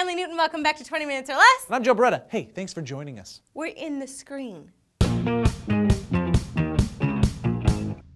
I'm Lee Newton. Welcome back to 20 Minutes or Less. And I'm Joe Beretta. Hey, thanks for joining us. We're in the screen.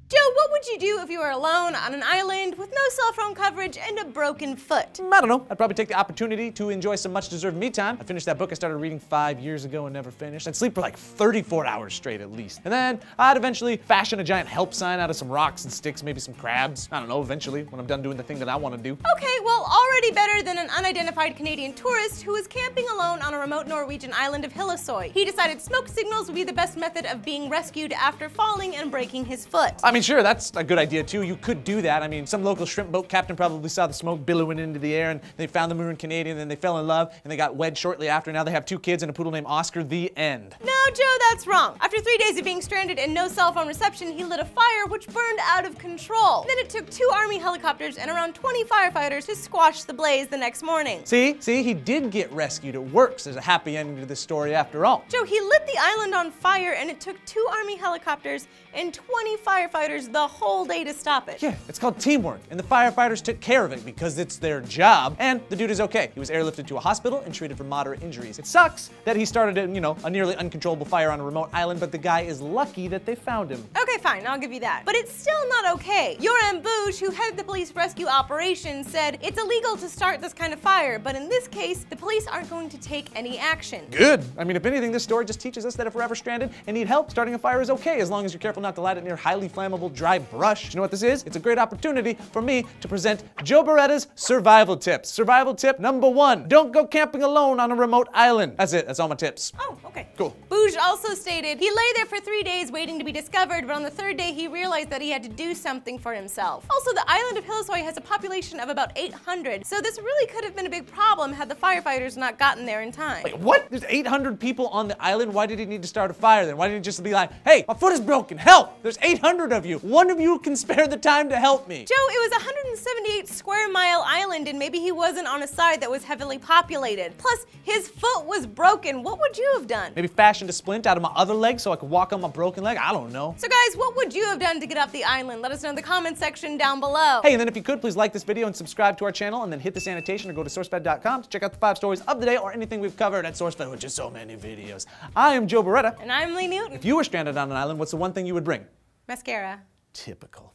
Joe, what would you do if you were alone on an island with no cell phone coverage and a broken foot? I don't know. I'd probably take the opportunity to enjoy some much-deserved me time. I'd finish that book I started reading 5 years ago and never finished. I'd sleep for like 34 hours straight at least. And then I'd eventually fashion a giant help sign out of some rocks and sticks, maybe some crabs. I don't know, eventually, when I'm done doing the thing that I want to do. Okay, well, already better than an unidentified Canadian tourist who was camping alone on a remote Norwegian island of Hillesoy. He decided smoke signals would be the best method of being rescued after falling and breaking his foot. I mean, sure, that's a good idea too. You could do that. I mean, some local shrimp boat captain probably saw the smoke billowing into the air and they found the maroon Canadian and they fell in love and they got wed shortly after. Now they have 2 kids and a poodle named Oscar. The end. No, Joe, that's wrong. After 3 days of being stranded and no cell phone reception, he lit a fire which burned out of control. Then it took 2 Army helicopters and around 20 firefighters to squash the blaze the next morning. See, he did get rescued. It works. There's a happy ending to this story after all. Joe, he lit the island on fire and it took 2 Army helicopters and 20 firefighters the whole day to stop it. Yeah, it's called teamwork, and the firefighters took care of it because it's their job, and the dude is okay. He was airlifted to a hospital and treated for moderate injuries. It sucks that he started a nearly uncontrollable fire on a remote island, but the guy is lucky that they found him. Okay, fine, I'll give you that. But it's still not okay. Yoram Bouge, who headed the police rescue operation, said it's illegal to start this kind of fire, but in this case, the police aren't going to take any action. Good. I mean, if anything, this story just teaches us that if we're ever stranded and need help, starting a fire is okay, as long as you're careful not to light it near highly flammable dry brush. You know what this is? It's a great opportunity for me to present Joe Beretta's survival tips. Survival tip number 1, don't go camping alone on a remote island. That's it, that's all my tips. Oh, okay. Cool. Bouge also stated he lay there for 3 days waiting to be discovered, but on the 3rd day he realized that he had to do something for himself. Also, the island of Hillesoy has a population of about 800, so this really could have been a big problem had the firefighters not gotten there in time. Wait, what? There's 800 people on the island? Why did he need to start a fire then? Why didn't he just be like, hey, my foot is broken, help! There's 800 of you. One of you can spare the time to help me. Joe, it was a 178 square mile island and maybe he wasn't on a side that was heavily populated. Plus, his foot was broken. What would you have done? Maybe fashioned a splint out of my other leg so I could walk on my broken leg? I don't know. So guys, what would you have done to get off the island? Let us know in the comment section down below. Hey, and then if you could, please like this video and subscribe to our channel and then hit this annotation or go to SourceFed.com to check out the 5 stories of the day or anything we've covered at SourceFed, which is so many videos. I am Joe Beretta. And I'm Lee Newton. If you were stranded on an island, what's the one thing you would bring? Mascara. Typical.